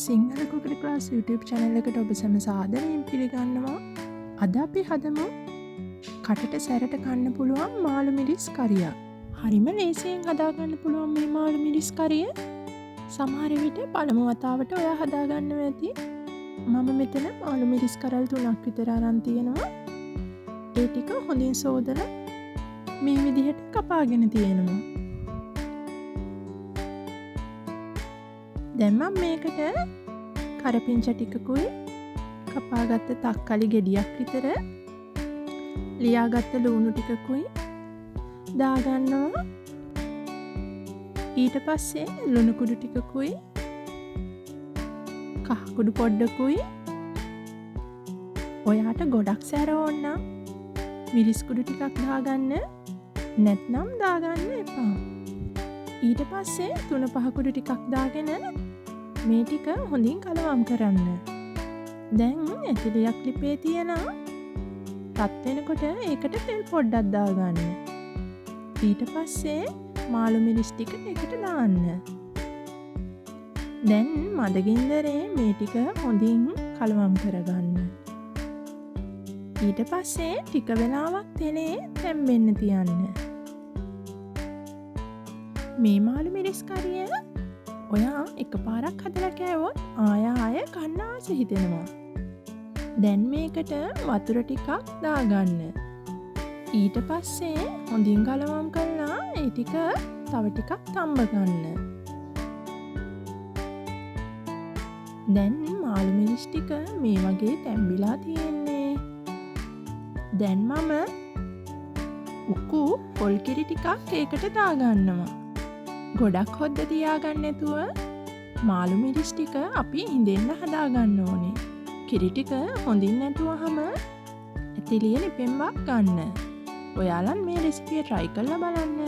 Sinhala කුකරි class YouTube channel එකට ඔබ සැම සාදරයෙන් පිළිගන්නවා. අද අපි හදමු කටට සැරට කන්න පුළුවන් මාළු මිරිස් කරියක්. හරිම ලේසියෙන් හදාගන්න පුළුවන් මේ මාළු මිරිස් කරිය. සමහර විට පළමු වතාවට ඔයා හදාගන්නවා ඇති. මම මෙතන මාළු මිරිස් කරල් 3ක් විතර අරන් තියෙනවා. ඒ ටික හොඳින් සෝදලා මේ විදිහට කපාගෙන තියෙනවා. දැන් මම මේකට කරපිංච ටිකකුයි කපාගත්ත තක්කාලි ගෙඩියක් විතර ලියාගත්ත ලුණු ටිකකුයි දාගන්නවා. ඊට පස්සේ ලුණු කුඩු ටිකකුයි කහ කුඩු පොඩ්ඩකුයි ඔයාට ගොඩක් සැර ඕන නම් මිරිස් කුඩු ටිකක් දාගන්න, නැත්නම් දාගන්න එපා. ඊට පස්සේ 3-5 කුඩු ටිකක් දාගෙන මේ ටික හොඳින් කලවම් කරන්න. දැන් ඇතිලියක් ලිපේ තියෙනවා. රත් වෙනකොට ඒකට තෙල් පොඩ්ඩක් දාගන්න. ඊට පස්සේ මාළු මිරිස් ටික එකට දාන්න. දැන් මදගින්දරේ මේ ටික හොඳින් කලවම් කරගන්න. ඊට පස්සේ ටික වෙලාවක් තෙලේ තැම්බෙන්න තියන්න. මේ මාළු මිරිස් කරිය ඔයා එකපාරක් හදලා කෑවොත් ආය කන්න ආස හිතෙනවා. දැන් මේකට වතුර ටිකක් දාගන්න. ඊට පස්සේ හොඳින් ගලවම් කරලා ඒ ටික තව ටිකක් තම්බ ගන්න. දැන් මාළු මිරිස් ටික මේ වගේ තැම්බිලා තියෙන්නේ. දැන් මම උකු පොල් කිරි ටිකක් ඒකට දාගන්නවා. ගොඩක් හොද්ද තියාගන්න නැතුව මාළු මිරිස් ටික අපි ඉඳෙන්න හදාගන්න ඕනේ. කිරි ටික හොඳින් නැතුවහම ඇතිලිය ලිපෙන් වක් ගන්න. ඔයාලන් මේ රෙසිපිය try කරලා බලන්න.